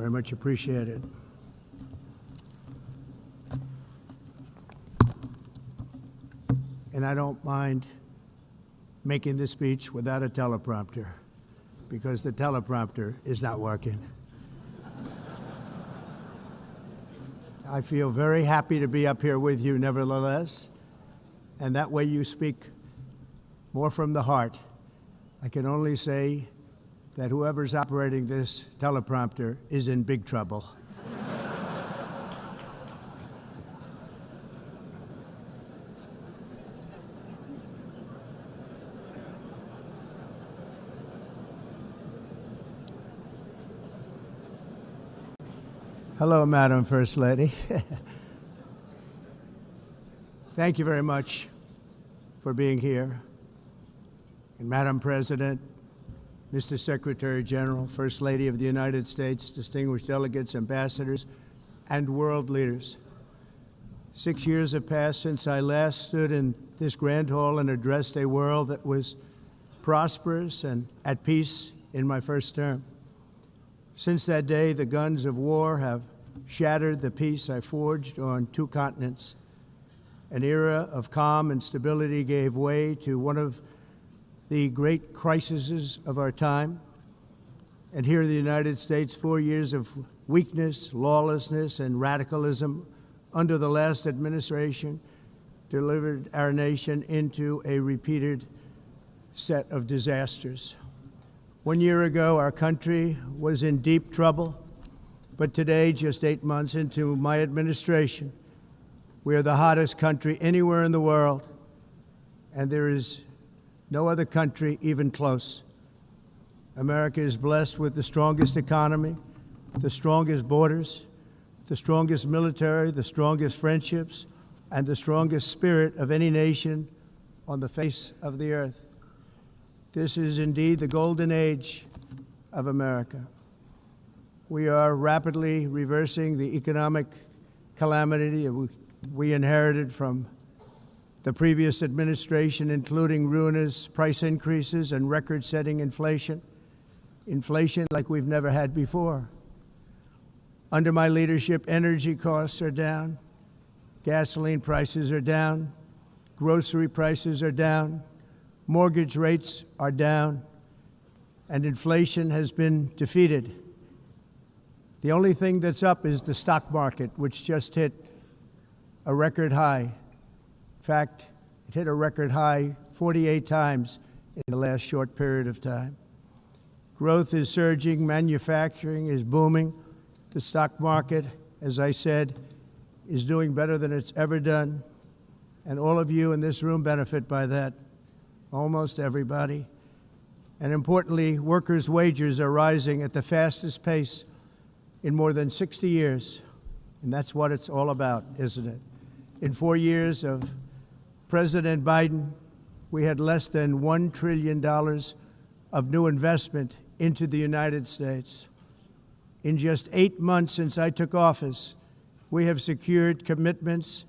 Very much appreciated. And I don't mind making this speech without a teleprompter, because the teleprompter is not working. I feel very happy to be up here with you nevertheless, and that way you speak more from the heart. I can only say that whoever's operating this teleprompter is in big trouble. Hello, Madam First Lady. Thank you very much for being here. And Madam President, Mr. Secretary General, First Lady of the United States, distinguished delegates, ambassadors, and world leaders. 6 years have passed since I last stood in this grand hall and addressed a world that was prosperous and at peace in my first term. Since that day, the guns of war have shattered the peace I forged on 2 continents. An era of calm and stability gave way to one of the great crises of our time. And here in the United States, 4 years of weakness, lawlessness, and radicalism under the last administration delivered our nation into a repeated set of disasters. 1 year ago, our country was in deep trouble, but today, just 8 months into my administration, we are the hottest country anywhere in the world, and there is no other country even close. America is blessed with the strongest economy, the strongest borders, the strongest military, the strongest friendships, and the strongest spirit of any nation on the face of the earth. This is indeed the golden age of America. We are rapidly reversing the economic calamity we inherited from the previous administration, including ruinous price increases and record-setting inflation like we've never had before. Under my leadership, energy costs are down, gasoline prices are down, grocery prices are down, mortgage rates are down, and inflation has been defeated. The only thing that's up is the stock market, which just hit a record high. In fact, it hit a record high 48 times in the last short period of time. Growth is surging, manufacturing is booming. The stock market, as I said, is doing better than it's ever done. And all of you in this room benefit by that, almost everybody. And importantly, workers' wages are rising at the fastest pace in more than 60 years. And that's what it's all about, isn't it? In 4 years of President Biden, we had less than $1 trillion of new investment into the United States. In just 8 months since I took office, we have secured commitments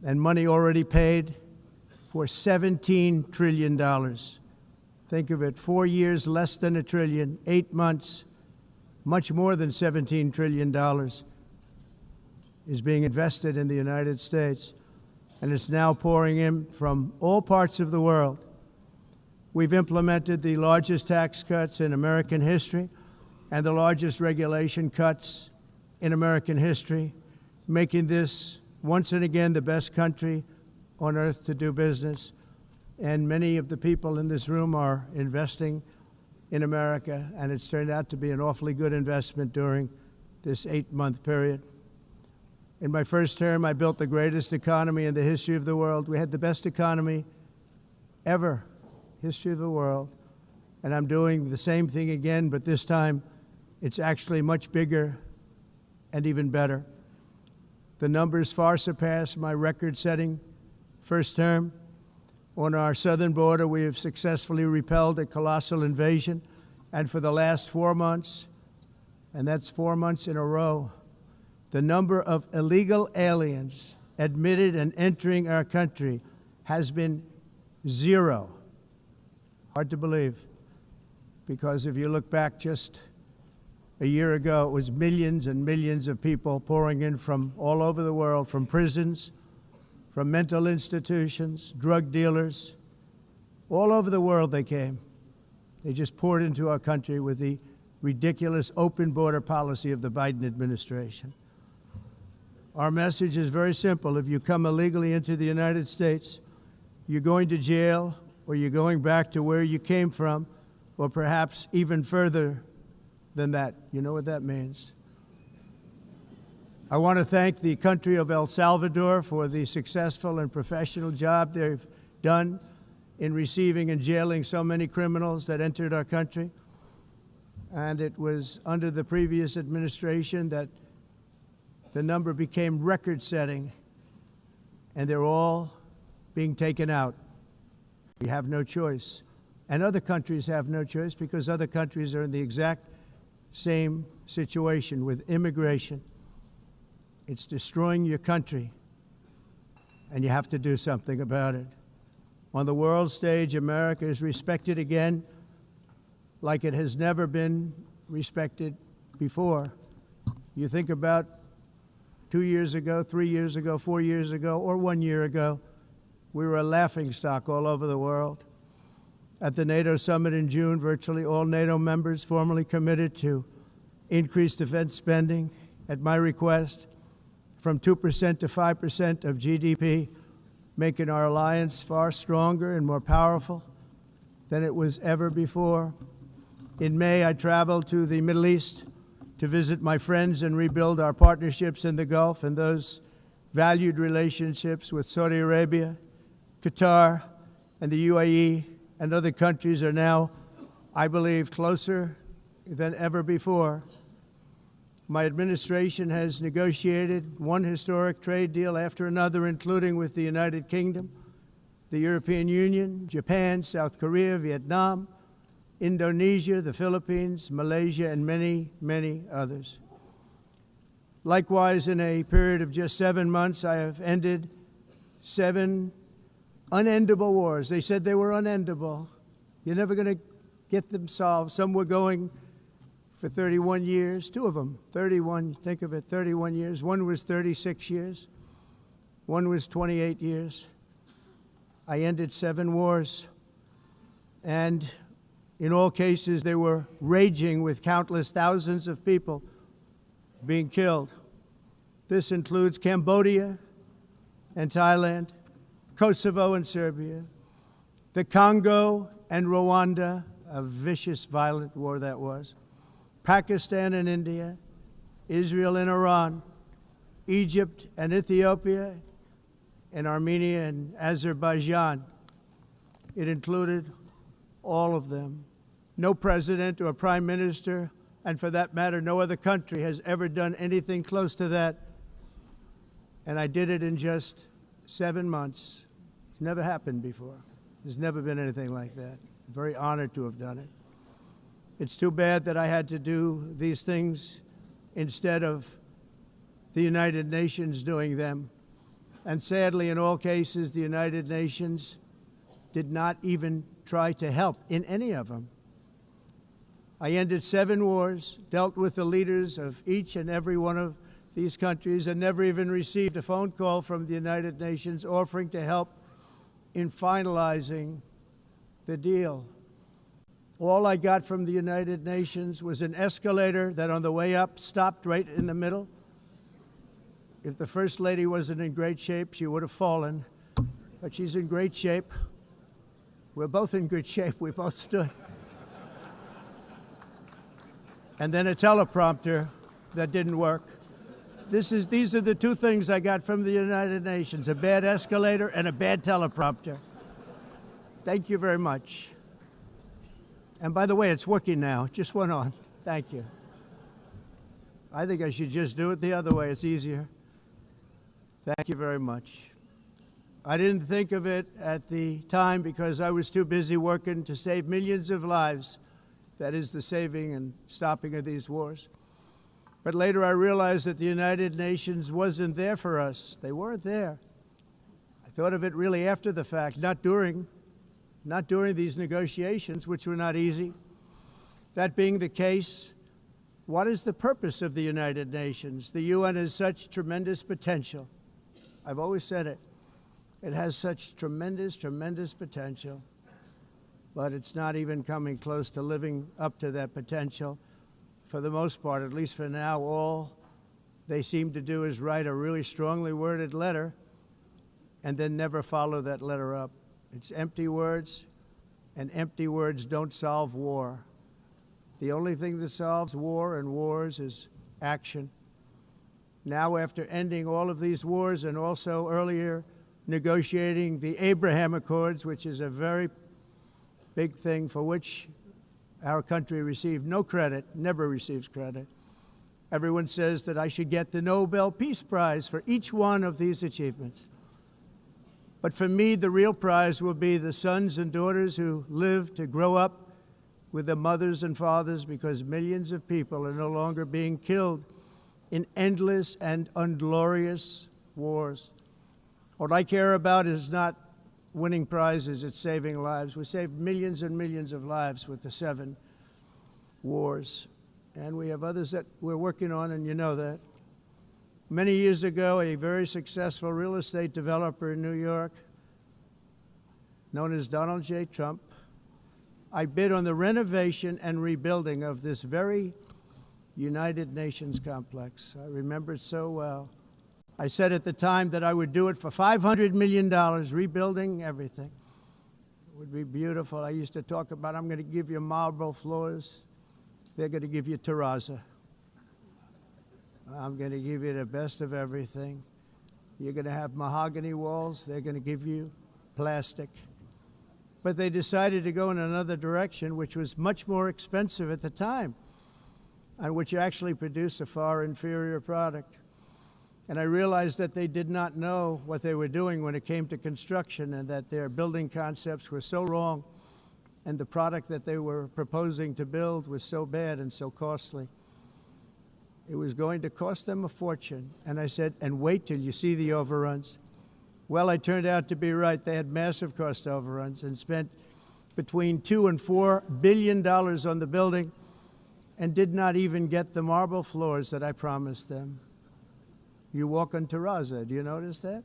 and money already paid for $17 trillion. Think of it, 4 years, less than $1 trillion, 8 months, much more than $17 trillion is being invested in the United States, and it's now pouring in from all parts of the world. We've implemented the largest tax cuts in American history and the largest regulation cuts in American history, making this once and again the best country on earth to do business. And many of the people in this room are investing in America, and it's turned out to be an awfully good investment during this 8-month period. In my first term, I built the greatest economy in the history of the world. We had the best economy ever, history of the world. And I'm doing the same thing again, but this time it's actually much bigger and even better. The numbers far surpass my record-setting first term. On our southern border, we have successfully repelled a colossal invasion. And for the last 4 months, and that's 4 months in a row, the number of illegal aliens admitted and entering our country has been 0. Hard to believe, because if you look back just A year ago, it was millions and millions of people pouring in from all over the world, from prisons, from mental institutions, drug dealers. All over the world they came. They just poured into our country with the ridiculous open border policy of the Biden administration. Our message is very simple. If you come illegally into the United States, you're going to jail, or you're going back to where you came from, or perhaps even further than that. You know what that means. I want to thank the country of El Salvador for the successful and professional job they've done in receiving and jailing so many criminals that entered our country. And it was under the previous administration that the number became record-setting, and they're all being taken out. We have no choice. And other countries have no choice, because other countries are in the exact same situation with immigration. It's destroying your country, and you have to do something about it. On the world stage, America is respected again like it has never been respected before. You think about 2 years ago, 3 years ago, 4 years ago, or 1 year ago, we were a laughingstock all over the world. At the NATO summit in June, virtually all NATO members formally committed to increase defense spending at my request from 2% to 5% of GDP, making our alliance far stronger and more powerful than it was ever before. In May, I traveled to the Middle East to visit my friends and rebuild our partnerships in the Gulf, and those valued relationships with Saudi Arabia, Qatar, and the UAE and other countries are now, I believe, closer than ever before. My administration has negotiated one historic trade deal after another, including with the United Kingdom, the European Union, Japan, South Korea, Vietnam, Indonesia, the Philippines, Malaysia, and many, many others. Likewise, in a period of just 7 months, I have ended 7 unendable wars. They said they were unendable. You're never going to get them solved. Some were going for 31 years, 2 of them, 31, think of it, 31 years. One was 36 years. One was 28 years. I ended 7 wars. And in all cases, they were raging with countless thousands of people being killed. This includes Cambodia and Thailand, Kosovo and Serbia, the Congo and Rwanda, a vicious, violent war that was, Pakistan and India, Israel and Iran, Egypt and Ethiopia, and Armenia and Azerbaijan. It included all of them. No president or prime minister, and for that matter, no other country has ever done anything close to that. And I did it in just 7 months. It's never happened before. There's never been anything like that. I'm very honored to have done it. It's too bad that I had to do these things instead of the United Nations doing them. And sadly, in all cases, the United Nations did not even try to help in any of them. I ended 7 wars, dealt with the leaders of each and every one of these countries, and never even received a phone call from the United Nations offering to help in finalizing the deal. All I got from the United Nations was an escalator that on the way up stopped right in the middle. If the First Lady wasn't in great shape, she would have fallen, but she's in great shape. We're both in good shape. We both stood. And then a teleprompter that didn't work. These are the 2 things I got from the United Nations, a bad escalator and a bad teleprompter. Thank you very much. And by the way, it's working now. It just went on. Thank you. I think I should just do it the other way. It's easier. Thank you very much. I didn't think of it at the time because I was too busy working to save millions of lives. That is the saving and stopping of these wars. But later I realized that the United Nations wasn't there for us. They weren't there. I thought of it really after the fact, not during these negotiations, which were not easy. That being the case, What is the purpose of the United Nations? The UN has such tremendous potential. I've always said it. It has such tremendous, tremendous potential, but it's not even coming close to living up to that potential. For the most part, at least for now, all they seem to do is write a really strongly worded letter and then never follow that letter up. It's empty words, and empty words don't solve war. The only thing that solves war and wars is action. Now, after ending all of these wars and also earlier negotiating the Abraham Accords, which is a very big thing for which our country received no credit, never receives credit. Everyone says that I should get the Nobel Peace Prize for each one of these achievements. But for me, the real prize will be the sons and daughters who live to grow up with the mothers and fathers, because millions of people are no longer being killed in endless and unglorious wars. What I care about is not winning prizes, it's saving lives. We saved millions and millions of lives with the 7 wars. And we have others that we're working on, and you know that. Many years ago, a very successful real estate developer in New York, known as Donald J. Trump, I bid on the renovation and rebuilding of this very United Nations complex. I remember it so well. I said at the time that I would do it for $500 million, rebuilding everything. It would be beautiful. I used to talk about, I'm going to give you marble floors. They're going to give you terrazzo. I'm going to give you the best of everything. You're going to have mahogany walls. They're going to give you plastic. But they decided to go in another direction, which was much more expensive at the time, and which actually produced a far inferior product. And I realized that they did not know what they were doing when it came to construction, and that their building concepts were so wrong, and the product that they were proposing to build was so bad and so costly. It was going to cost them a fortune. And I said, and wait till you see the overruns. Well, I turned out to be right. They had massive cost overruns and spent between $2 and $4 billion on the building and did not even get the marble floors that I promised them. You walk on terrazzo. Do you notice that?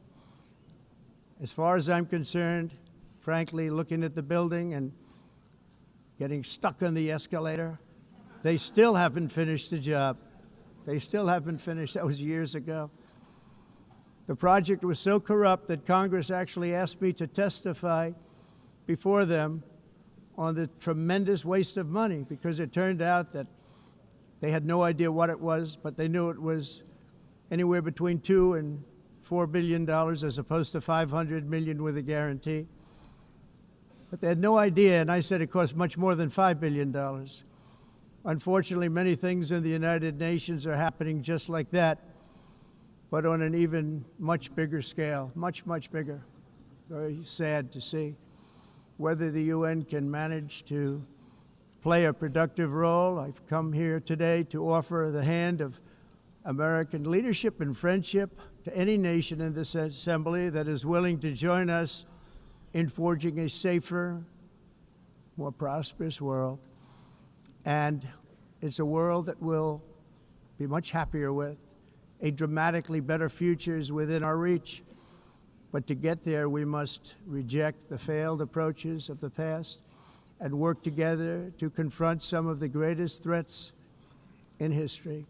As far as I'm concerned, frankly, looking at the building and getting stuck on the escalator, they still haven't finished the job. They still haven't finished. That was years ago. The project was so corrupt that Congress actually asked me to testify before them on the tremendous waste of money, because it turned out that they had no idea what it was, but they knew it was anywhere between $2 and $4 billion as opposed to $500 million with a guarantee. But they had no idea, and I said it cost much more than $5 billion. Unfortunately, many things in the United Nations are happening just like that, but on an even much bigger scale, much, much bigger. Very sad to see. Whether the UN can manage to play a productive role, I've come here today to offer the hand of American leadership and friendship to any nation in this assembly that is willing to join us in forging a safer, more prosperous world. And it's a world that we'll be much happier with. A dramatically better future is within our reach. But to get there, we must reject the failed approaches of the past and work together to confront some of the greatest threats in history.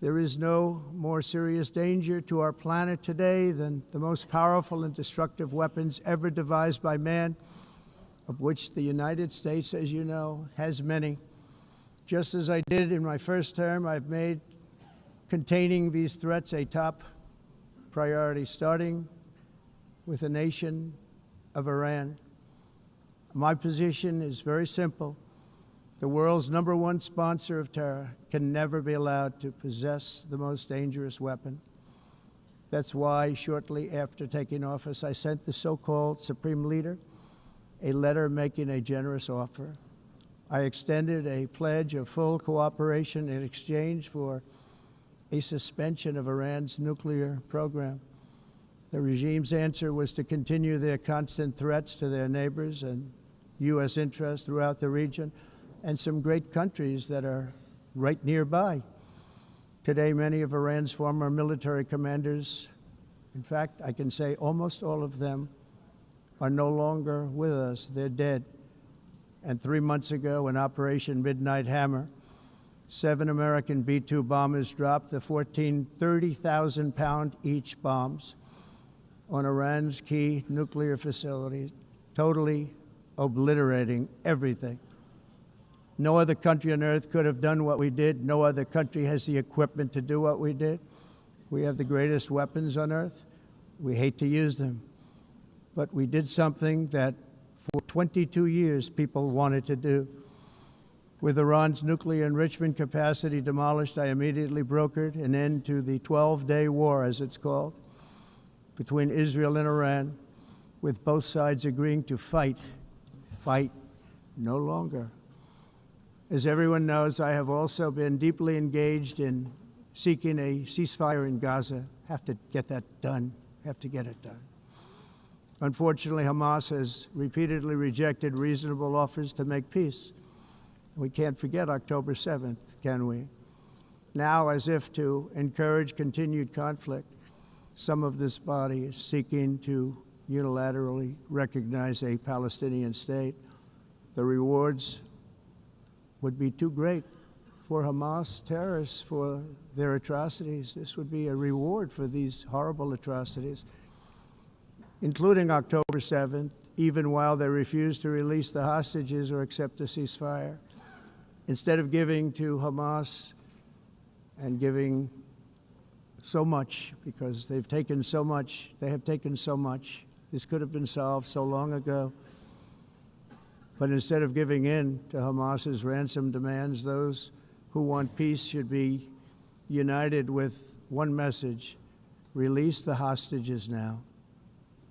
There is no more serious danger to our planet today than the most powerful and destructive weapons ever devised by man, of which the United States, as you know, has many. Just as I did in my first term, I've made containing these threats a top priority, starting with the nation of Iran. My position is very simple. The world's #1 sponsor of terror can never be allowed to possess the most dangerous weapon. That's why, shortly after taking office, I sent the so-called Supreme Leader a letter making a generous offer. I extended a pledge of full cooperation in exchange for a suspension of Iran's nuclear program. The regime's answer was to continue their constant threats to their neighbors and U.S. interests throughout the region, and some great countries that are right nearby. Today, many of Iran's former military commanders, in fact, I can say almost all of them, are no longer with us. They're dead. And 3 months ago, in Operation Midnight Hammer, 7 American B-2 bombers dropped the 14 30,000-pound each bombs on Iran's key nuclear facilities, totally obliterating everything. No other country on earth could have done what we did. No other country has the equipment to do what we did. We have the greatest weapons on earth. We hate to use them. But we did something that for 22 years people wanted to do. With Iran's nuclear enrichment capacity demolished, I immediately brokered an end to the 12-day war, as it's called, between Israel and Iran, with both sides agreeing to fight no longer. As everyone knows, I have also been deeply engaged in seeking a ceasefire in Gaza. Have to get that done. Have to get it done. Unfortunately, Hamas has repeatedly rejected reasonable offers to make peace. We can't forget October 7th, can we? Now, as if to encourage continued conflict, some of this body is seeking to unilaterally recognize a Palestinian state. The rewards would be too great for Hamas terrorists for their atrocities. This would be a reward for these horrible atrocities, including October 7th, even while they refuse to release the hostages or accept a ceasefire. Instead of giving to Hamas and giving so much, because they've taken so much, they have taken so much. This could have been solved so long ago. But instead of giving in to Hamas's ransom demands, those who want peace should be united with one message: release the hostages now.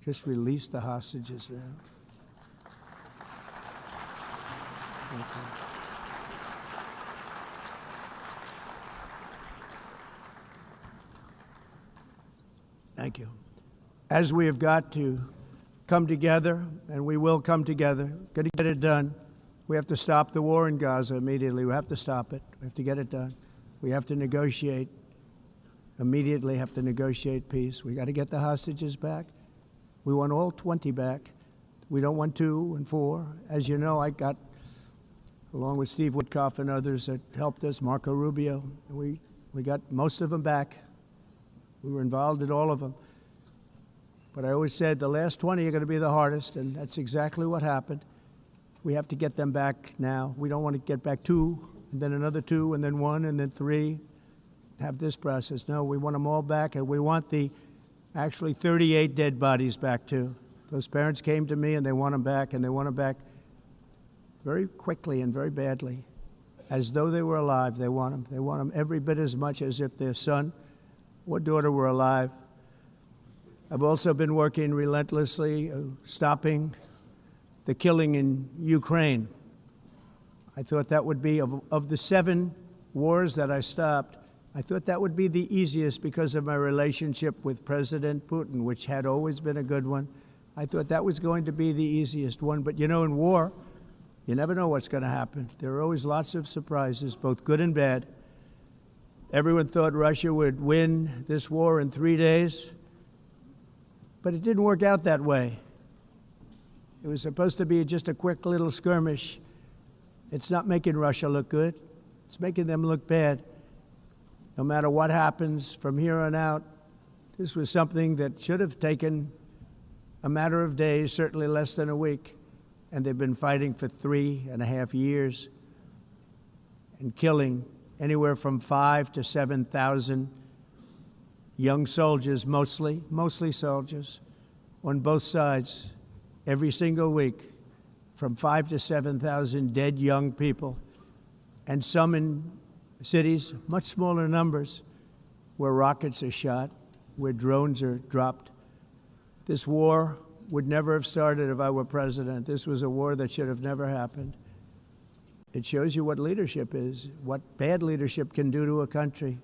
Just release the hostages now. Thank you. Thank you. As we have got to come together, and we will come together, got to get it done. We have to stop the war in Gaza immediately. We have to stop it. We have to get it done. We have to negotiate, immediately have to negotiate peace. We got to get the hostages back. We want all 20 back. We don't want 2 and 4. As you know, I got, along with Steve Witkoff and others that helped us, Marco Rubio, we got most of them back. We were involved in all of them. But I always said the last 20 are going to be the hardest, and that's exactly what happened. We have to get them back now. We don't want to get back 2, and then another 2, and then 1, and then 3, have this process. No, we want them all back, and we want the actually 38 dead bodies back, too. Those parents came to me, and they want them back, and they want them back very quickly and very badly, as though they were alive. They want them. They want them every bit as much as if their son or daughter were alive. I've also been working relentlessly, stopping the killing in Ukraine. I thought that would be, of the 7 wars that I stopped, I thought that would be the easiest because of my relationship with President Putin, which had always been a good one. I thought that was going to be the easiest one. But you know, in war, you never know what's going to happen. There are always lots of surprises, both good and bad. Everyone thought Russia would win this war in 3 days. But it didn't work out that way. It was supposed to be just a quick little skirmish. It's not making Russia look good. It's making them look bad. No matter what happens from here on out, this was something that should have taken a matter of days, certainly less than a week. And they've been fighting for 3.5 years and killing anywhere from 5,000 to 7,000 young soldiers, mostly soldiers, on both sides, every single week, from 5,000 to 7,000 dead young people, and some in cities, much smaller numbers, where rockets are shot, where drones are dropped. This war would never have started if I were president. This was a war that should have never happened. It shows you what leadership is, what bad leadership can do to a country.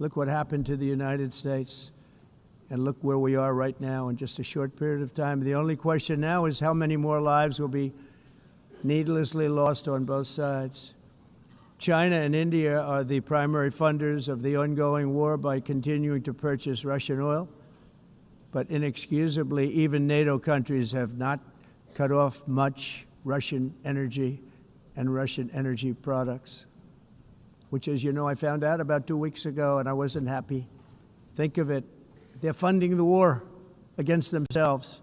Look what happened to the United States, and look where we are right now in just a short period of time. The only question now is how many more lives will be needlessly lost on both sides. China and India are the primary funders of the ongoing war by continuing to purchase Russian oil. But inexcusably, even NATO countries have not cut off much Russian energy and Russian energy products, which, as you know, I found out about 2 weeks ago, and I wasn't happy. Think of it. They're funding the war against themselves.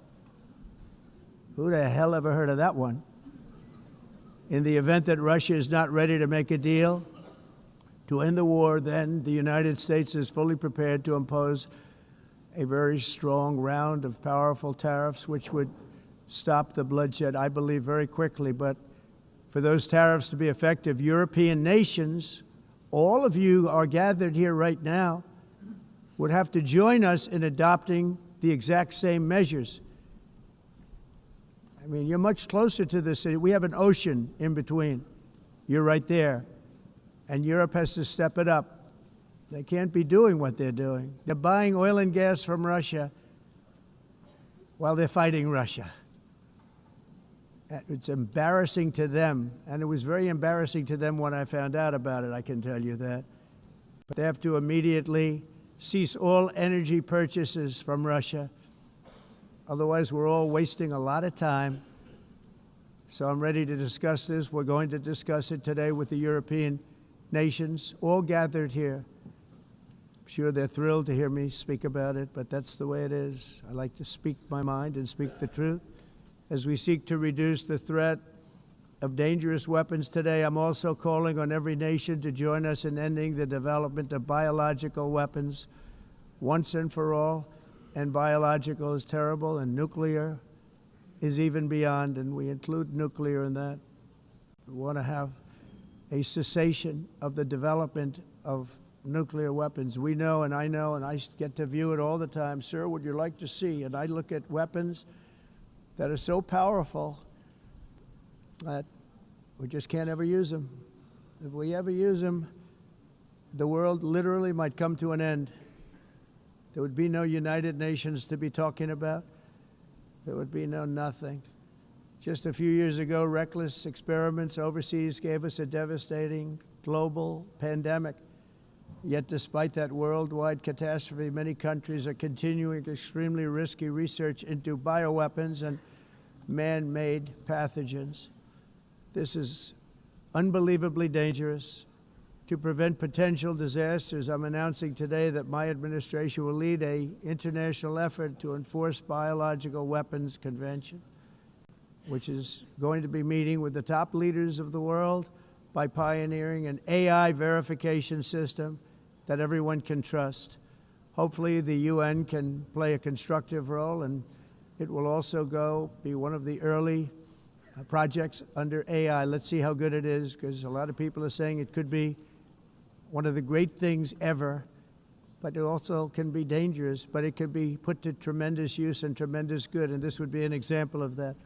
Who the hell ever heard of that one? In the event that Russia is not ready to make a deal to end the war, then the United States is fully prepared to impose a very strong round of powerful tariffs, which would stop the bloodshed, I believe, very quickly. But for those tariffs to be effective, European nations, all of you are gathered here right now, would have to join us in adopting the exact same measures. I mean, you're much closer to this. We have an ocean in between. You're right there. And Europe has to step it up. They can't be doing what they're doing. They're buying oil and gas from Russia while they're fighting Russia. It's embarrassing to them, and it was very embarrassing to them when I found out about it, I can tell you that. But they have to immediately cease all energy purchases from Russia. Otherwise, we're all wasting a lot of time. So I'm ready to discuss this. We're going to discuss it today with the European nations, all gathered here. I'm sure they're thrilled to hear me speak about it, but that's the way it is. I like to speak my mind and speak the truth. As we seek to reduce the threat of dangerous weapons today, I'm also calling on every nation to join us in ending the development of biological weapons once and for all. And biological is terrible, and nuclear is even beyond, and we include nuclear in that. We want to have a cessation of the development of nuclear weapons. We know, and I get to view it all the time. Sir, would you like to see? And I look at weapons that are so powerful that we just can't ever use them. If we ever use them, the world literally might come to an end. There would be no United Nations to be talking about. There would be no nothing. Just a few years ago, reckless experiments overseas gave us a devastating global pandemic. Yet despite that worldwide catastrophe, many countries are continuing extremely risky research into bioweapons and man-made pathogens. This is unbelievably dangerous. To prevent potential disasters, I'm announcing today that my administration will lead an international effort to enforce biological weapons convention, which is going to be meeting with the top leaders of the world by pioneering an AI verification system that everyone can trust. Hopefully the UN can play a constructive role, and it will also be one of the early projects under AI. Let's see how good it is, because a lot of people are saying it could be one of the great things ever, but it also can be dangerous, but it can be put to tremendous use and tremendous good, and this would be an example of that.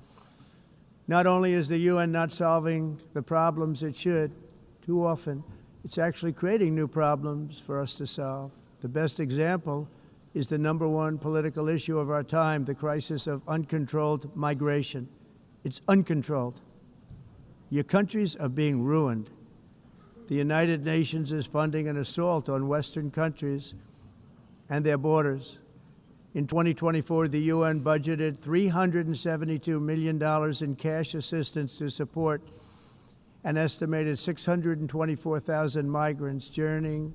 Not only is the UN not solving the problems it should, too often, it's actually creating new problems for us to solve. The best example is the #1 political issue of our time, the crisis of uncontrolled migration. It's uncontrolled. Your countries are being ruined. The United Nations is funding an assault on Western countries and their borders. In 2024, the UN budgeted $372 million in cash assistance to support an estimated 624,000 migrants journeying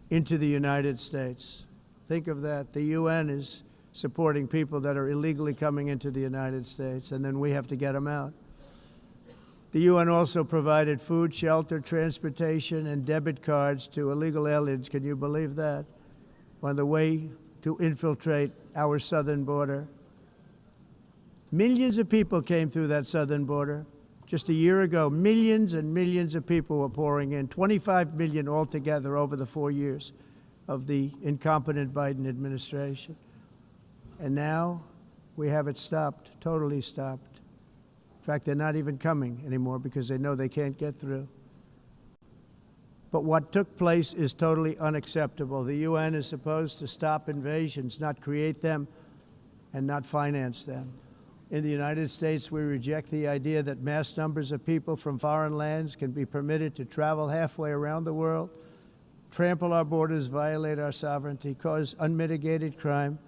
into the United States. Think of that. The UN is supporting people that are illegally coming into the United States, and then we have to get them out. The UN also provided food, shelter, transportation, and debit cards to illegal aliens. Can you believe that? On the way to infiltrate our southern border. Millions of people came through that southern border. Just a year ago, millions and millions of people were pouring in, 25 million altogether over the 4 years of the incompetent Biden administration. And now we have it stopped, totally stopped. In fact, they're not even coming anymore because they know they can't get through. But what took place is totally unacceptable. The UN is supposed to stop invasions, not create them and not finance them. In the United States, we reject the idea that mass numbers of people from foreign lands can be permitted to travel halfway around the world, trample our borders, violate our sovereignty, cause unmitigated crime,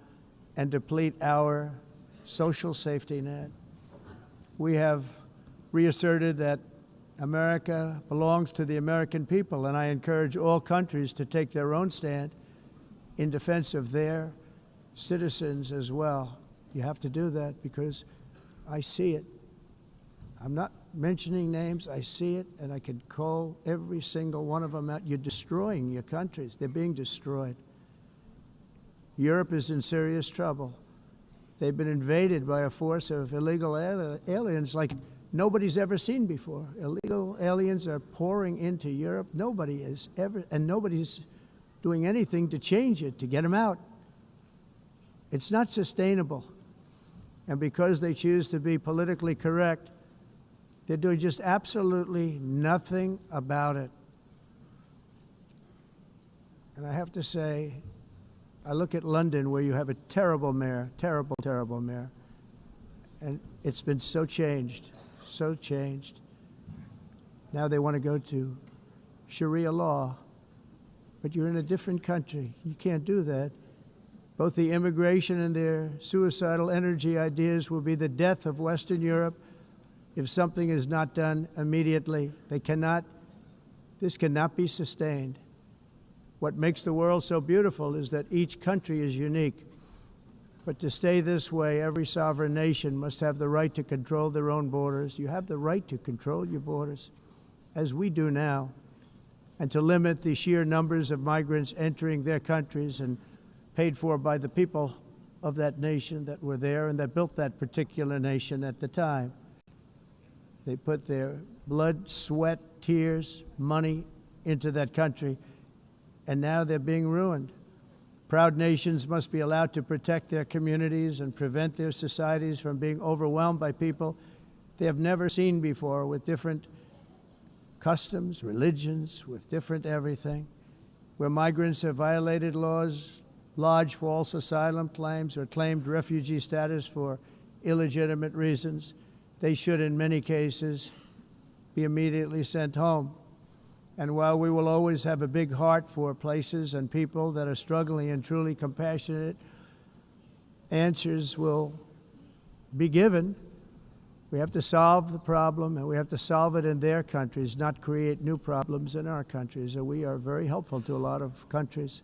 and deplete our social safety net. We have reasserted that America belongs to the American people, and I encourage all countries to take their own stand in defense of their citizens as well. You have to do that because I see it. I'm not mentioning names. I see it, and I can call every single one of them out. You're destroying your countries. They're being destroyed. Europe is in serious trouble. They've been invaded by a force of illegal aliens like nobody's ever seen before. Illegal aliens are pouring into Europe. Nobody is ever, and nobody's doing anything to change it, to get them out. It's not sustainable. And because they choose to be politically correct, they're doing just absolutely nothing about it. And I have to say, I look at London, where you have a terrible mayor, terrible, terrible mayor, and it's been so changed, so changed. Now they want to go to Sharia law, but you're in a different country. You can't do that. Both the immigration and their suicidal energy ideas will be the death of Western Europe if something is not done immediately. This cannot be sustained. What makes the world so beautiful is that each country is unique. But to stay this way, every sovereign nation must have the right to control their own borders. You have the right to control your borders, as we do now, and to limit the sheer numbers of migrants entering their countries and paid for by the people of that nation that were there and that built that particular nation at the time. They put their blood, sweat, tears, money into that country, and now they're being ruined. Proud nations must be allowed to protect their communities and prevent their societies from being overwhelmed by people they have never seen before, with different customs, religions, with different everything. Where migrants have violated laws, lodged false asylum claims, or claimed refugee status for illegitimate reasons, they should, in many cases, be immediately sent home. And while we will always have a big heart for places and people that are struggling and truly compassionate, answers will be given. We have to solve the problem, and we have to solve it in their countries, not create new problems in our countries. And we are very helpful to a lot of countries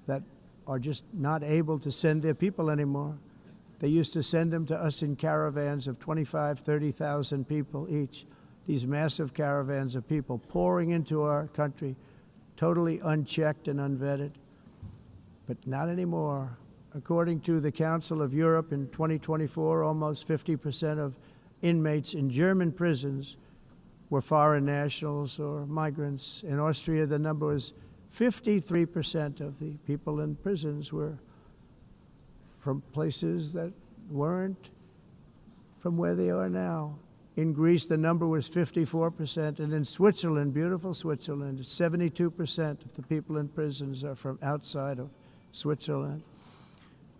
that are just not able to send their people anymore. They used to send them to us in caravans of 25,000, 30,000 people each. These massive caravans of people pouring into our country, totally unchecked and unvetted. But not anymore. According to the Council of Europe, in 2024, almost 50% of inmates in German prisons were foreign nationals or migrants. In Austria, the number was 53% of the people in prisons were from places that weren't from where they are now. In Greece, the number was 54%, and in Switzerland, beautiful Switzerland, 72% of the people in prisons are from outside of Switzerland.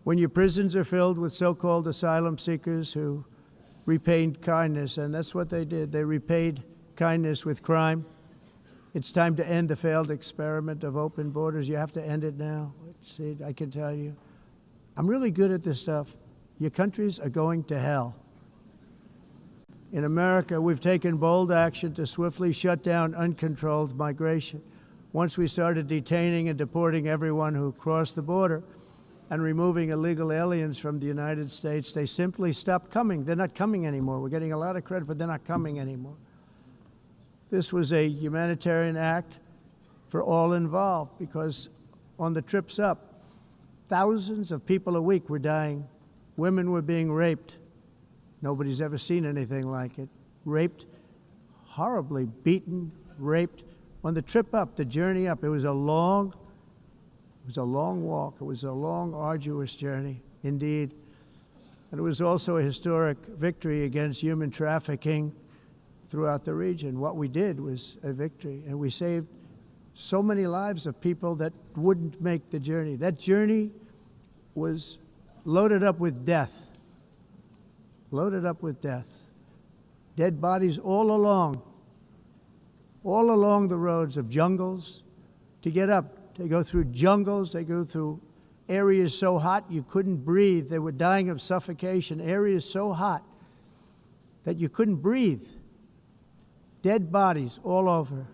When your prisons are filled with so-called asylum seekers who repaid kindness, and that's what they did, they repaid kindness with crime, it's time to end the failed experiment of open borders. You have to end it now. See, I can tell you, I'm really good at this stuff. Your countries are going to hell. In America, we've taken bold action to swiftly shut down uncontrolled migration. Once we started detaining and deporting everyone who crossed the border and removing illegal aliens from the United States, they simply stopped coming. They're not coming anymore. We're getting a lot of credit, but they're not coming anymore. This was a humanitarian act for all involved, because on the trips up, thousands of people a week were dying. Women were being raped. Nobody's ever seen anything like it. Raped, horribly beaten, raped. On the trip up, the journey up, it was a long walk. It was a long, arduous journey, indeed. And it was also a historic victory against human trafficking throughout the region. What we did was a victory, and we saved so many lives of people that wouldn't make the journey. That journey was loaded up with death. loaded up with death. Dead bodies all along the roads of jungles to get up. They go through jungles, they go through areas so hot you couldn't breathe. They were dying of suffocation, areas so hot that you couldn't breathe. Dead bodies all over.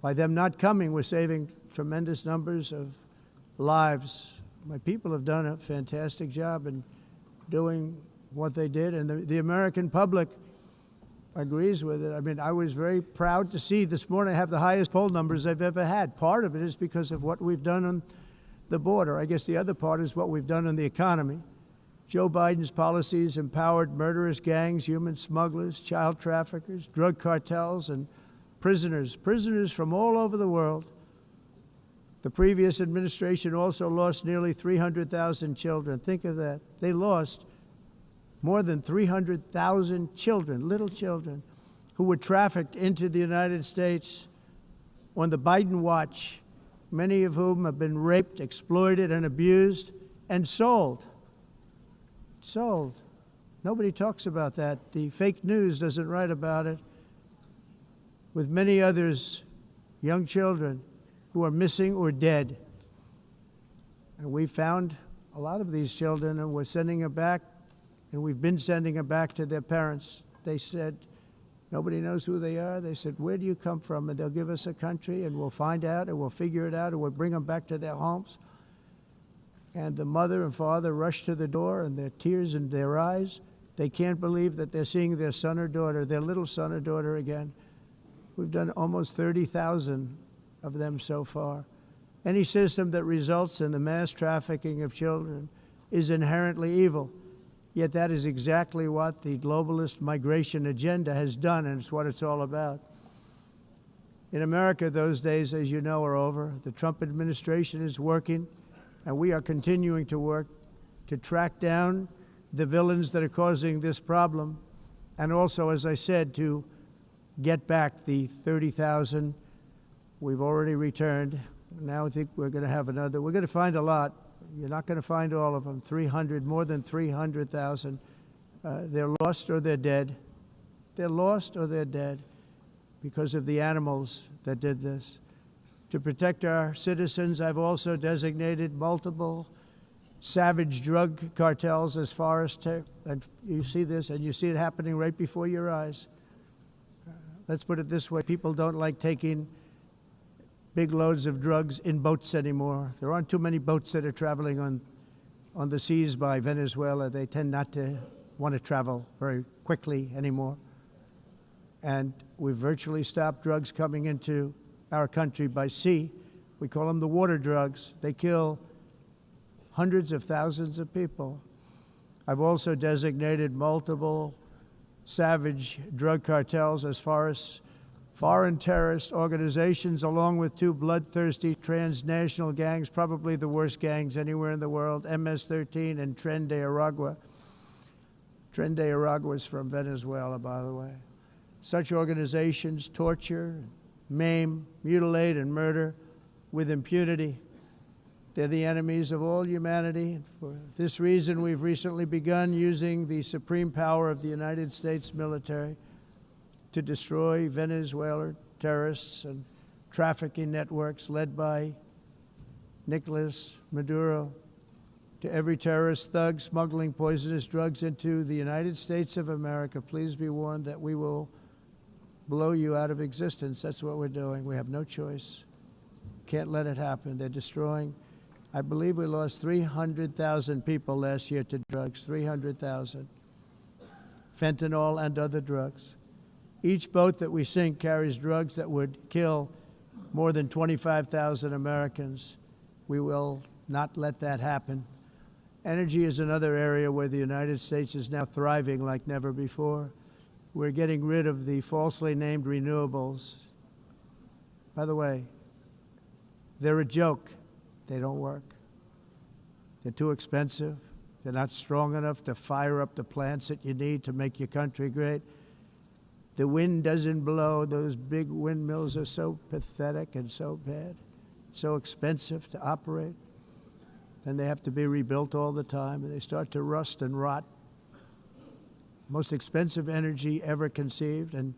By them not coming, we're saving tremendous numbers of lives. My people have done a fantastic job in doing what they did, and the American public agrees with it. I mean, I was very proud to see this morning I have the highest poll numbers I've ever had. Part of it is because of what we've done on the border. I guess the other part is what we've done on the economy. Joe Biden's policies empowered murderous gangs, human smugglers, child traffickers, drug cartels, and prisoners from all over the world. The previous administration also lost nearly 300,000 children. Think of that. They lost more than 300,000 children, little children, who were trafficked into the United States on the Biden watch, many of whom have been raped, exploited, and abused, and sold. Sold. Nobody talks about that. The fake news doesn't write about it. With many others, young children who are missing or dead. And we found a lot of these children, and we're sending them back, and we've been sending them back to their parents. They said, nobody knows who they are. They said, where do you come from? And they'll give us a country, and we'll find out, and we'll figure it out, and we'll bring them back to their homes. And the mother and father rush to the door, and their tears in their eyes. They can't believe that they're seeing their son or daughter, their little son or daughter again. We've done almost 30,000 of them so far. Any system that results in the mass trafficking of children is inherently evil. Yet that is exactly what the globalist migration agenda has done, and it's what it's all about. In America, those days, as you know, are over. The Trump administration is working, and we are continuing to work to track down the villains that are causing this problem, and also, as I said, to get back the 30,000 we've already returned. Now I think we're going to have another. We're going to find a lot. You're not going to find all of them. 300, more than 300,000. They're lost or they're dead. They're lost or they're dead because of the animals that did this. To protect our citizens, I've also designated multiple savage drug cartels as far as and you see this, and you see it happening right before your eyes. Let's put it this way. People don't like taking big loads of drugs in boats anymore. There aren't too many boats that are traveling on the seas by Venezuela. They tend not to want to travel very quickly anymore. And we've virtually stopped drugs coming into our country by sea. We call them the water drugs. They kill hundreds of thousands of people. I've also designated multiple savage drug cartels as far as foreign terrorist organizations, along with two bloodthirsty transnational gangs, probably the worst gangs anywhere in the world, MS-13 and Tren de Aragua. Tren de Aragua is from Venezuela, by the way. Such organizations torture, maim, mutilate, and murder with impunity. They're the enemies of all humanity. And for this reason, we've recently begun using the supreme power of the United States military to destroy Venezuela terrorists and trafficking networks led by Nicolas Maduro. To every terrorist thug smuggling poisonous drugs into the United States of America, please be warned that we will blow you out of existence. That's what we're doing. We have no choice. Can't let it happen. They're destroying. I believe we lost 300,000 people last year to drugs, 300,000. Fentanyl and other drugs. Each boat that we sink carries drugs that would kill more than 25,000 Americans. We will not let that happen. Energy is another area where the United States is now thriving like never before. We're getting rid of the falsely named renewables. By the way, they're a joke. They don't work. They're too expensive. They're not strong enough to fire up the plants that you need to make your country great. The wind doesn't blow. Those big windmills are so pathetic and so bad, so expensive to operate. And they have to be rebuilt all the time, and they start to rust and rot. most expensive energy ever conceived, and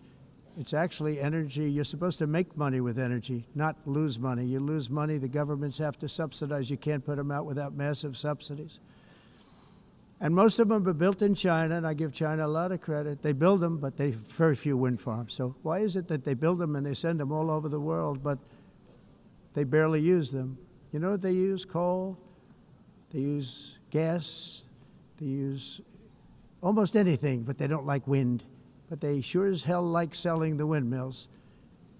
it's actually energy. You're supposed to make money with energy, not lose money. You lose money, the governments have to subsidize. You can't put them out without massive subsidies. And most of them are built in China, and I give China a lot of credit. They build them, but they have very few wind farms. So why is it that they build them and they send them all over the world, but they barely use them? You know what they use? Coal. They use gas. They use almost anything, but they don't like wind. But they sure as hell like selling the windmills.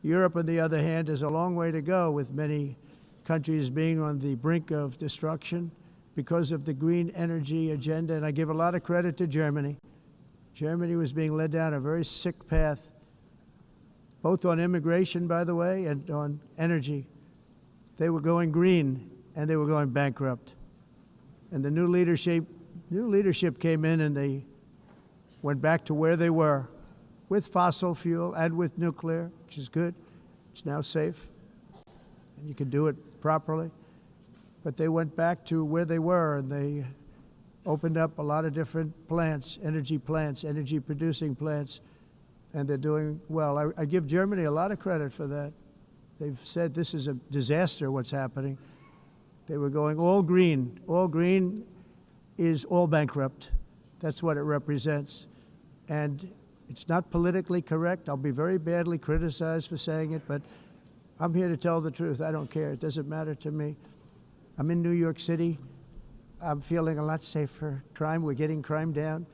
Europe, on the other hand, has a long way to go, with many countries being on the brink of destruction because of the green energy agenda. And I give a lot of credit to Germany. Germany was being led down a very sick path, both on immigration, by the way, and on energy. They were going green, and they were going bankrupt. And the new leadership came in, and they went back to where they were, with fossil fuel and with nuclear, which is good. It's now safe, and you can do it properly. But they went back to where they were, and they opened up a lot of different plants, energy-producing plants, and they're doing well. I give Germany a lot of credit for that. They've said this is a disaster, what's happening. They were going all green. All green is all bankrupt. That's what it represents. And it's not politically correct. I'll be very badly criticized for saying it, but I'm here to tell the truth. I don't care. It doesn't matter to me. I'm in New York City. I'm feeling a lot safer. Crime, we're getting crime down.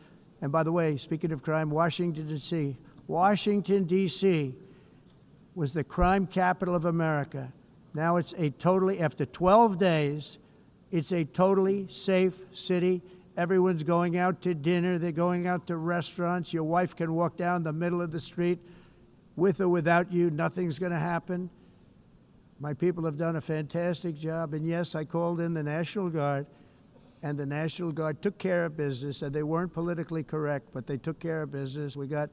And by the way, speaking of crime, Washington, D.C. Washington, D.C. was the crime capital of America. Now it's after 12 days, it's a totally safe city. Everyone's going out to dinner. They're going out to restaurants. Your wife can walk down the middle of the street with or without you. Nothing's going to happen. My people have done a fantastic job. And yes, I called in the National Guard, and the National Guard took care of business. And they weren't politically correct, but they took care of business. We got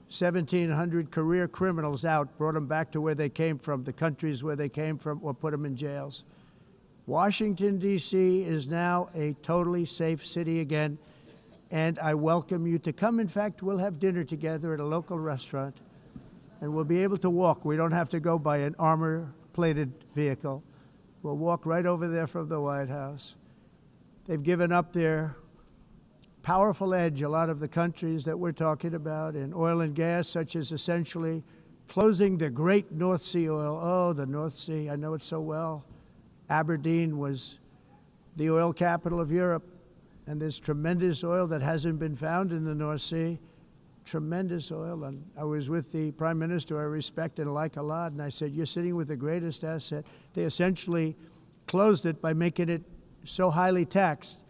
1,700 career criminals out, brought them back to where they came from, the countries where they came from, or put them in jails. Washington, D.C. is now a totally safe city again, and I welcome you to come. In fact, we'll have dinner together at a local restaurant, and we'll be able to walk. We don't have to go by an armor-plated vehicle. We'll walk right over there from the White House. They've given up their powerful edge, a lot of the countries that we're talking about, in oil and gas, such as essentially closing the great North Sea oil. Oh, the North Sea, I know it so well. Aberdeen was the oil capital of Europe, and there's tremendous oil that hasn't been found in the North Sea, tremendous oil. And I was with the Prime Minister I respect and like a lot, and I said, you're sitting with the greatest asset. They essentially closed it by making it so highly taxed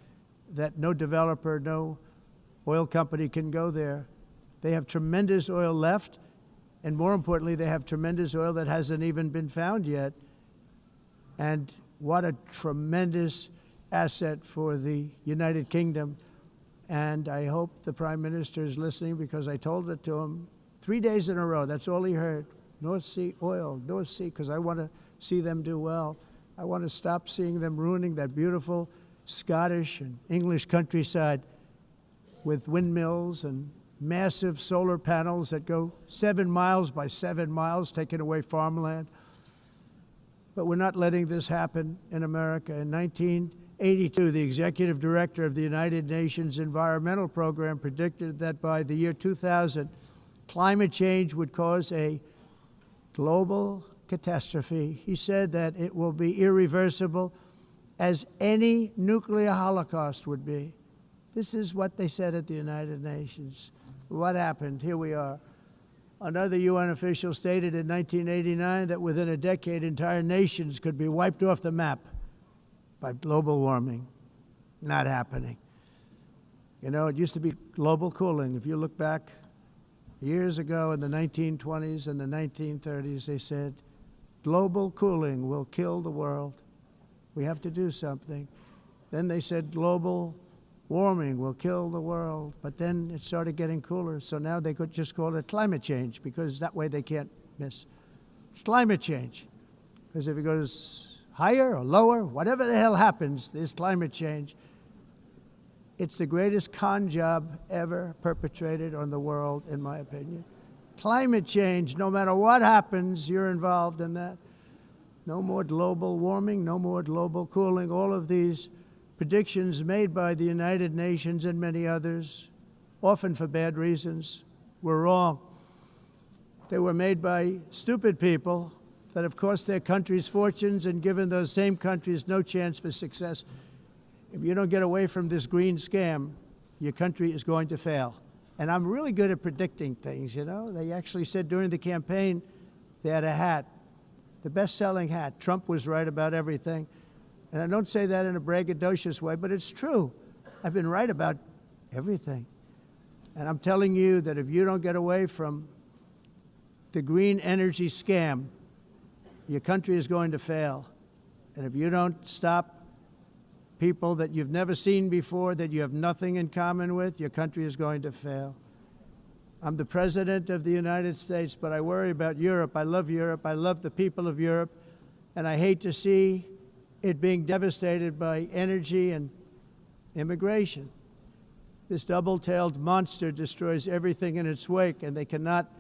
that no developer, no oil company can go there. They have tremendous oil left, and more importantly, they have tremendous oil that hasn't even been found yet. And what a tremendous asset for the United Kingdom. And I hope the Prime Minister is listening, because I told it to him 3 days in a row. That's all he heard. North Sea oil, North Sea, because I want to see them do well. I want to stop seeing them ruining that beautiful Scottish and English countryside with windmills and massive solar panels that go 7 miles by 7 miles, taking away farmland. But we're not letting this happen in America. In 1982, the executive director of the United Nations Environmental Program predicted that by the year 2000, climate change would cause a global catastrophe. He said that it will be irreversible, as any nuclear holocaust would be. This is what they said at the United Nations. What happened? Here we are. Another UN official stated in 1989 that within a decade, entire nations could be wiped off the map by global warming. Not happening. You know, it used to be global cooling. If you look back years ago in the 1920s and the 1930s, they said, global cooling will kill the world. We have to do something. Then they said global warming will kill the world, but then it started getting cooler, so now they could just call it climate change, because that way they can't miss. It's climate change, because if it goes higher or lower, whatever the hell happens, there's climate change. It's the greatest con job ever perpetrated on the world, in my opinion. Climate change, no matter what happens, you're involved in that. No more global warming, no more global cooling. All of these predictions made by the United Nations and many others, often for bad reasons, were wrong. They were made by stupid people that have cost their countries fortunes and given those same countries no chance for success. If you don't get away from this green scam, your country is going to fail. And I'm really good at predicting things, you know. They actually said during the campaign they had a hat, the best-selling hat. Trump was right about everything. And I don't say that in a braggadocious way, but it's true. I've been right about everything. And I'm telling you that if you don't get away from the green energy scam, your country is going to fail. And if you don't stop people that you've never seen before, that you have nothing in common with, your country is going to fail. I'm the President of the United States, but I worry about Europe. I love Europe. I love the people of Europe. And I hate to see it being devastated by energy and immigration. This double-tailed monster destroys everything in its wake, and they cannot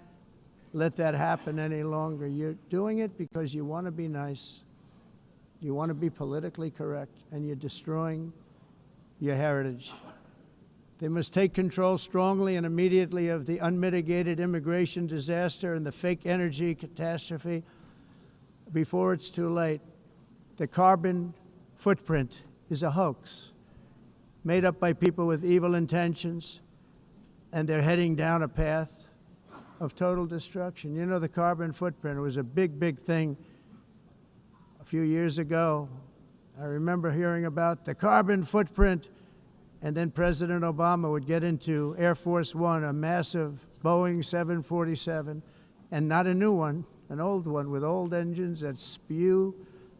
let that happen any longer. You're doing it because you want to be nice. You want to be politically correct, and you're destroying your heritage. They must take control strongly and immediately of the unmitigated immigration disaster and the fake energy catastrophe before it's too late. The carbon footprint is a hoax made up by people with evil intentions, and they're heading down a path of total destruction. You know, the carbon footprint, it was a big, big thing a few years ago. I remember hearing about the carbon footprint, and then President Obama would get into Air Force One, a massive Boeing 747, and not a new one, an old one with old engines that spew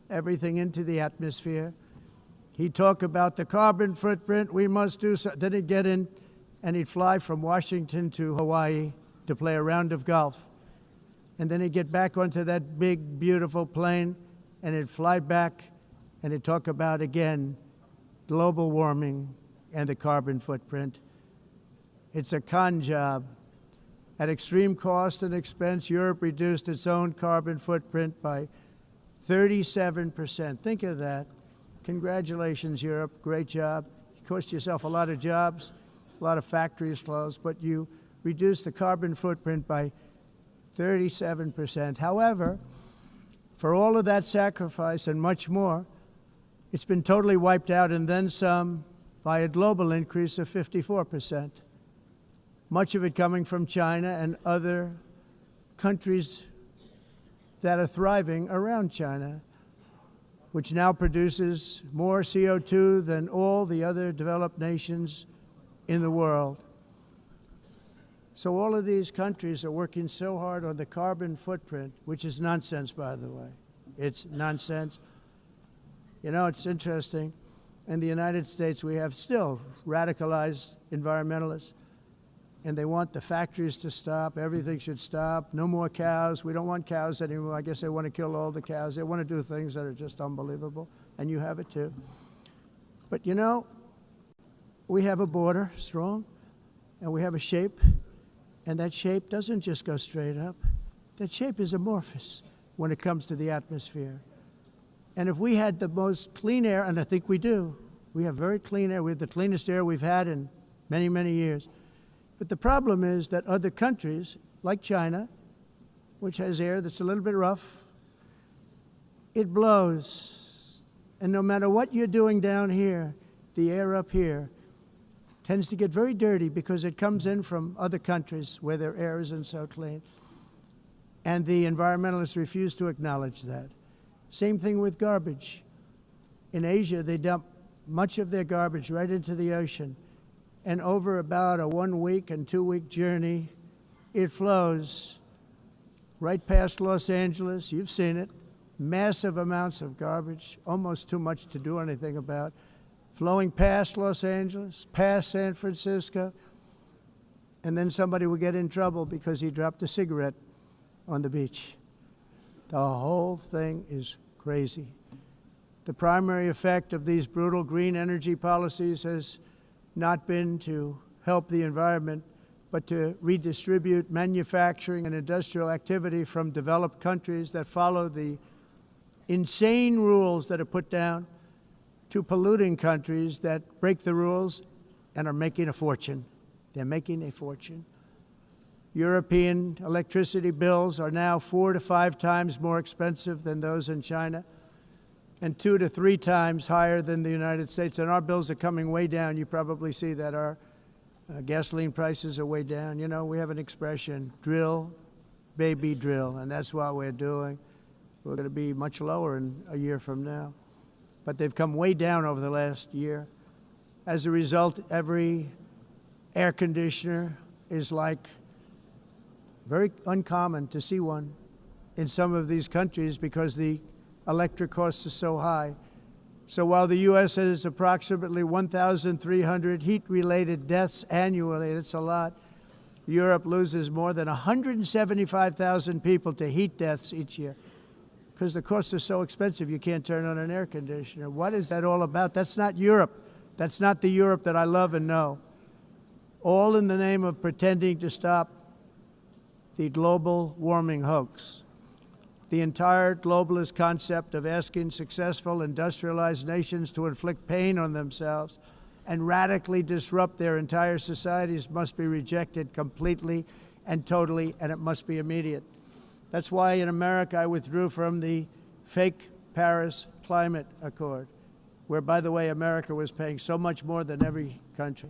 everything into the atmosphere. He'd talk about the carbon footprint, we must do so. Then he'd get in and he'd fly from Washington to Hawaii to play a round of golf. And then he'd get back onto that big, beautiful plane and he'd fly back and he'd talk about, again, global warming and the carbon footprint. It's a con job. At extreme cost and expense, Europe reduced its own carbon footprint by 37%. Think of that. Congratulations, Europe. Great job. You cost yourself a lot of jobs, a lot of factories closed, but you reduced the carbon footprint by 37%. However, for all of that sacrifice and much more, it's been totally wiped out and then some by a global increase of 54%. Much of it coming from China and other countries that are thriving around China, which now produces more CO2 than all the other developed nations in the world. So all of these countries are working so hard on the carbon footprint, which is nonsense, by the way. It's nonsense. You know, it's interesting. In the United States, we have still radicalized environmentalists, and they want the factories to stop. Everything should stop. No more cows. We don't want cows anymore. I guess they want to kill all the cows. They want to do things that are just unbelievable, and you have it too. But you know, we have a border, strong, and we have a shape, and that shape doesn't just go straight up. That shape is amorphous when it comes to the atmosphere. And if we had the most clean air, and I think we do, we have very clean air. We have the cleanest air we've had in many, many years. But the problem is that other countries, like China, which has air that's a little bit rough, it blows. And no matter what you're doing down here, the air up here tends to get very dirty because it comes in from other countries where their air isn't so clean. And the environmentalists refuse to acknowledge that. Same thing with garbage. In Asia, they dump much of their garbage right into the ocean. And over about a 1 week and 2 week journey, it flows right past Los Angeles. You've seen it. Massive amounts of garbage, almost too much to do anything about, flowing past Los Angeles, past San Francisco, and then somebody will get in trouble because he dropped a cigarette on the beach. The whole thing is crazy. The primary effect of these brutal green energy policies has not been to help the environment, but to redistribute manufacturing and industrial activity from developed countries that follow the insane rules that are put down to polluting countries that break the rules and are making a fortune. They're making a fortune. European electricity bills are now 4 to 5 times more expensive than those in China, and 2 to 3 times higher than the United States. And our bills are coming way down. You probably see that our gasoline prices are way down. You know, we have an expression, drill, baby, drill, and that's what we're doing. We're going to be much lower in a year from now. But they've come way down over the last year. As a result, every air conditioner is like very uncommon to see one in some of these countries because the electric costs are so high. So while the U.S. has approximately 1,300 heat-related deaths annually, that's a lot, Europe loses more than 175,000 people to heat deaths each year because the costs are so expensive you can't turn on an air conditioner. What is that all about? That's not Europe. That's not the Europe that I love and know. All in the name of pretending to stop the global warming hoax. The entire globalist concept of asking successful industrialized nations to inflict pain on themselves and radically disrupt their entire societies must be rejected completely and totally, and it must be immediate. That's why in America I withdrew from the fake Paris Climate Accord, where, by the way, America was paying so much more than every country.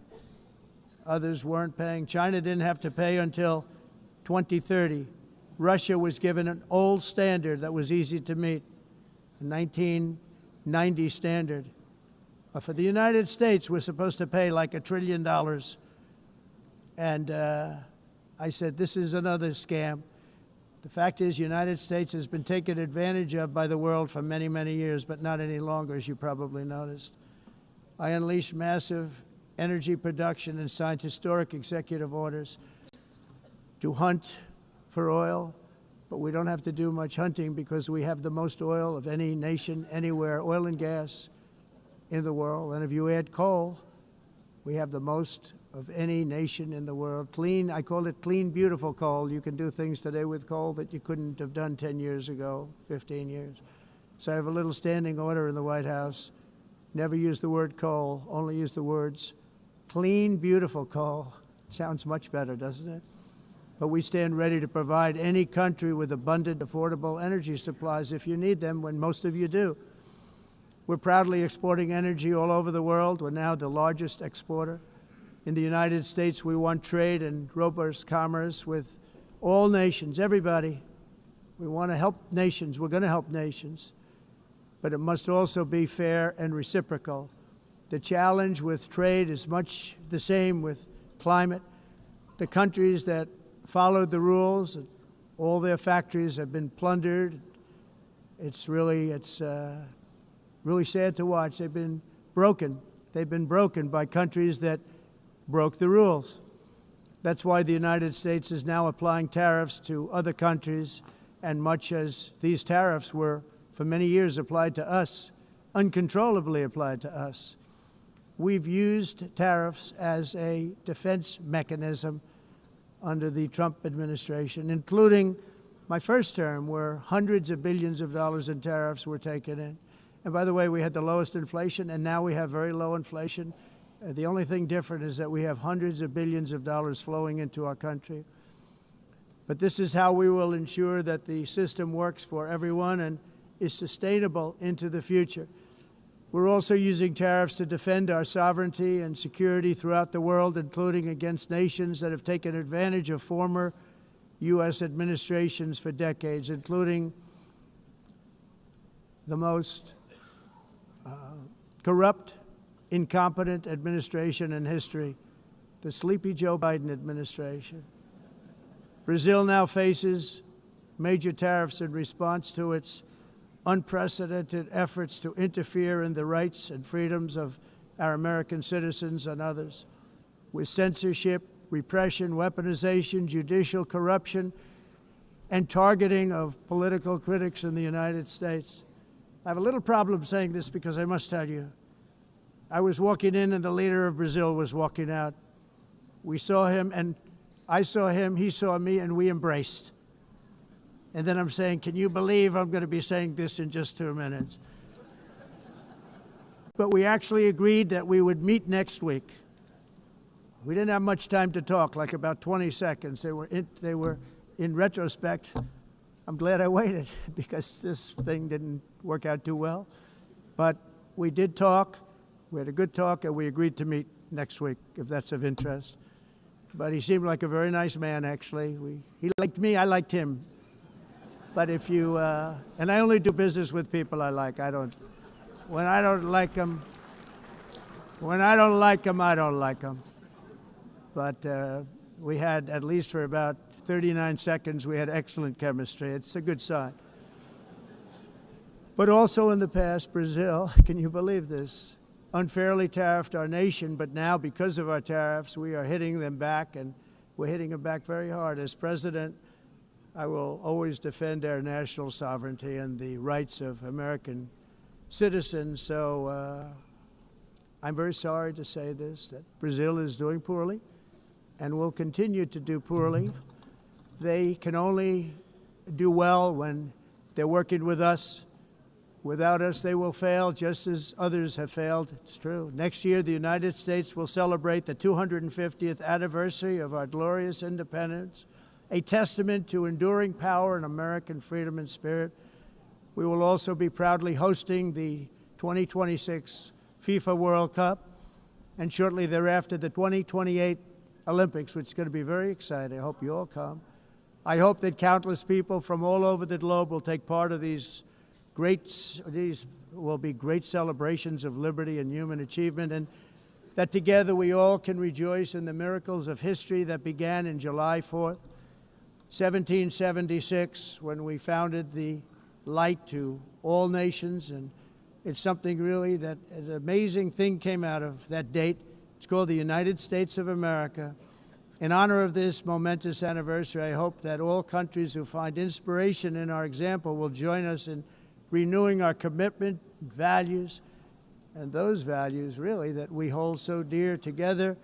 Others weren't paying. China didn't have to pay until 2030. Russia was given an old standard that was easy to meet, a 1990 standard. But for the United States, we're supposed to pay like $1 trillion. And I said, this is another scam. The fact is, the United States has been taken advantage of by the world for many, many years, but not any longer, as you probably noticed. I unleashed massive energy production and signed historic executive orders to hunt for oil, but we don't have to do much hunting because we have the most oil of any nation anywhere, oil and gas in the world. And if you add coal, we have the most of any nation in the world. Clean, I call it clean, beautiful coal. You can do things today with coal that you couldn't have done 10 years ago, 15 years. So I have a little standing order in the White House. Never use the word coal, only use the words clean, beautiful coal. Sounds much better, doesn't it? But we stand ready to provide any country with abundant, affordable energy supplies if you need them, when most of you do. We're proudly exporting energy all over the world. We're now the largest exporter. In the United States, we want trade and robust commerce with all nations, everybody. We want to help nations. We're going to help nations. But it must also be fair and reciprocal. The challenge with trade is much the same with climate. The countries that followed the rules, all their factories have been plundered. It's really sad to watch. They've been broken. They've been broken by countries that broke the rules. That's why the United States is now applying tariffs to other countries, and much as these tariffs were for many years applied to us, uncontrollably applied to us. We've used tariffs as a defense mechanism under the Trump administration, including my first term, where hundreds of billions of dollars in tariffs were taken in. And by the way, we had the lowest inflation, and now we have very low inflation. The only thing different is that we have hundreds of billions of dollars flowing into our country. But this is how we will ensure that the system works for everyone and is sustainable into the future. We're also using tariffs to defend our sovereignty and security throughout the world, including against nations that have taken advantage of former U.S. administrations for decades, including the most corrupt, incompetent administration in history, the sleepy Joe Biden administration. Brazil now faces major tariffs in response to its unprecedented efforts to interfere in the rights and freedoms of our American citizens and others, with censorship, repression, weaponization, judicial corruption, and targeting of political critics in the United States. I have a little problem saying this because I must tell you, I was walking in and the leader of Brazil was walking out. We saw him and I saw him, he saw me, and we embraced. And then I'm saying, can you believe I'm going to be saying this in just 2 minutes? But we actually agreed that we would meet next week. We didn't have much time to talk, like about 20 seconds. They were in retrospect, I'm glad I waited because this thing didn't work out too well. But we did talk. We had a good talk, and we agreed to meet next week, if that's of interest. But he seemed like a very nice man, actually. He liked me, I liked him. But if you, and I only do business with people I like. When I don't like them, I don't like them. But we had, at least for about 39 seconds, we had excellent chemistry. It's a good sign. But also in the past, Brazil, can you believe this, unfairly tariffed our nation, but now because of our tariffs, we are hitting them back, and we're hitting them back very hard. As president, I will always defend our national sovereignty and the rights of American citizens. So I'm very sorry to say this, that Brazil is doing poorly and will continue to do poorly. They can only do well when they're working with us. Without us, they will fail, just as others have failed. It's true. Next year, the United States will celebrate the 250th anniversary of our glorious independence, a testament to enduring power and American freedom and spirit. We will also be proudly hosting the 2026 FIFA World Cup, and shortly thereafter, the 2028 Olympics, which is going to be very exciting. I hope you all come. I hope that countless people from all over the globe will take part of these will be great celebrations of liberty and human achievement, and that together we all can rejoice in the miracles of history that began in July 4th, 1776, when we founded the light to all nations. And it's something really that an amazing thing came out of that date. It's called the United States of America. In honor of this momentous anniversary, I hope that all countries who find inspiration in our example will join us in renewing our commitment, values, and those values really that we hold so dear. Together,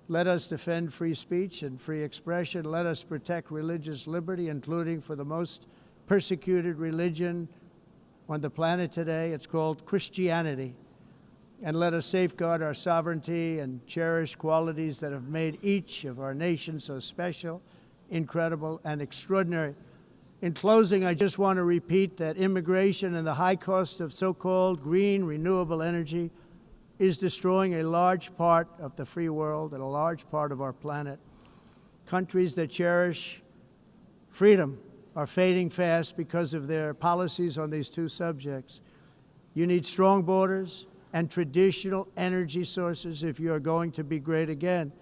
let us defend free speech and free expression. Let us protect religious liberty, including for the most persecuted religion on the planet today. It's called Christianity. And let us safeguard our sovereignty and cherish qualities that have made each of our nations so special, incredible, and extraordinary. In closing, I just want to repeat that immigration and the high cost of so-called green renewable energy is destroying a large part of the free world and a large part of our planet. Countries that cherish freedom are fading fast because of their policies on these two subjects. You need strong borders and traditional energy sources if you are going to be great again.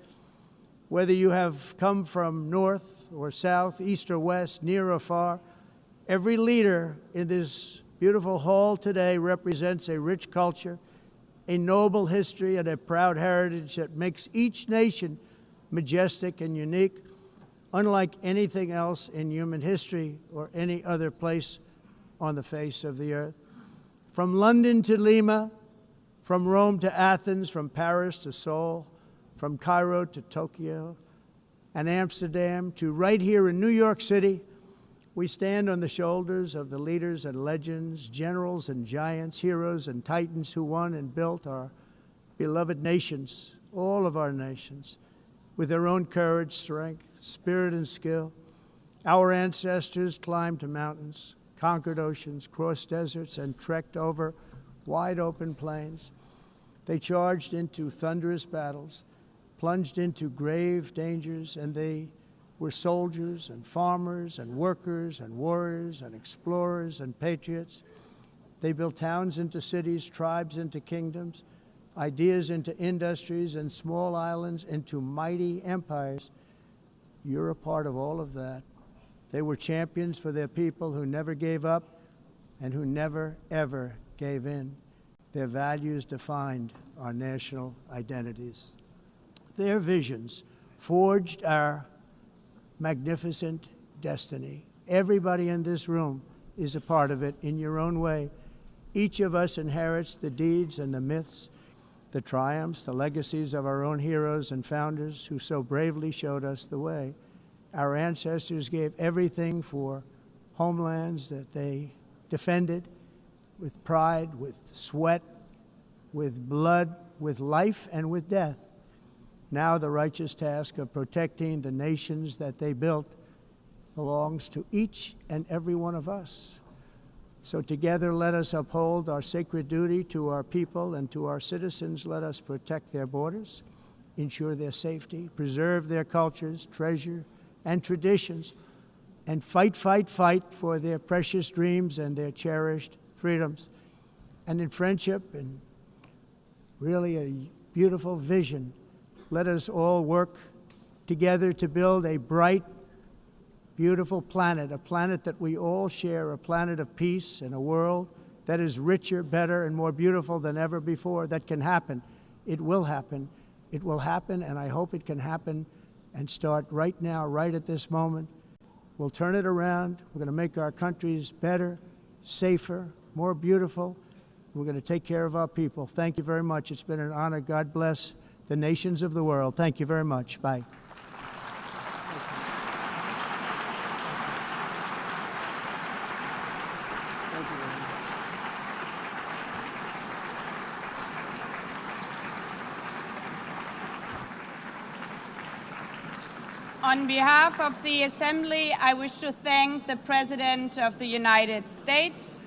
Whether you have come from north or south, east or west, near or far, every leader in this beautiful hall today represents a rich culture, a noble history, and a proud heritage that makes each nation majestic and unique, unlike anything else in human history or any other place on the face of the earth. From London to Lima, from Rome to Athens, from Paris to Seoul, from Cairo to Tokyo and Amsterdam to right here in New York City, we stand on the shoulders of the leaders and legends, generals and giants, heroes and titans who won and built our beloved nations, all of our nations, with their own courage, strength, spirit, and skill. Our ancestors climbed mountains, conquered oceans, crossed deserts, and trekked over wide open plains. They charged into thunderous battles, plunged into grave dangers, and they were soldiers and farmers and workers and warriors and explorers and patriots. They built towns into cities, tribes into kingdoms, ideas into industries, and small islands into mighty empires. You're a part of all of that. They were champions for their people who never gave up and who never, ever gave in. Their values defined our national identities. Their visions forged our magnificent destiny. Everybody in this room is a part of it in your own way. Each of us inherits the deeds and the myths the triumphs, the legacies of our own heroes and founders who so bravely showed us the way. Our ancestors gave everything for homelands that they defended with pride, with sweat, with blood, with life, and with death. Now the righteous task of protecting the nations that they built belongs to each and every one of us. So together let us uphold our sacred duty to our people and to our citizens. Let us protect their borders, ensure their safety, preserve their cultures, treasure, and traditions, and fight, fight, fight for their precious dreams and their cherished freedoms. And in friendship and really a beautiful vision, let us all work together to build a bright, beautiful planet, a planet that we all share, a planet of peace and a world that is richer, better, and more beautiful than ever before. That can happen. It will happen. It will happen, and I hope it can happen and start right now, right at this moment. We'll turn it around. We're going to make our countries better, safer, more beautiful. We're going to take care of our people. Thank you very much. It's been an honor. God bless the nations of the world. Thank you very much. Bye. On behalf of the Assembly, I wish to thank the President of the United States,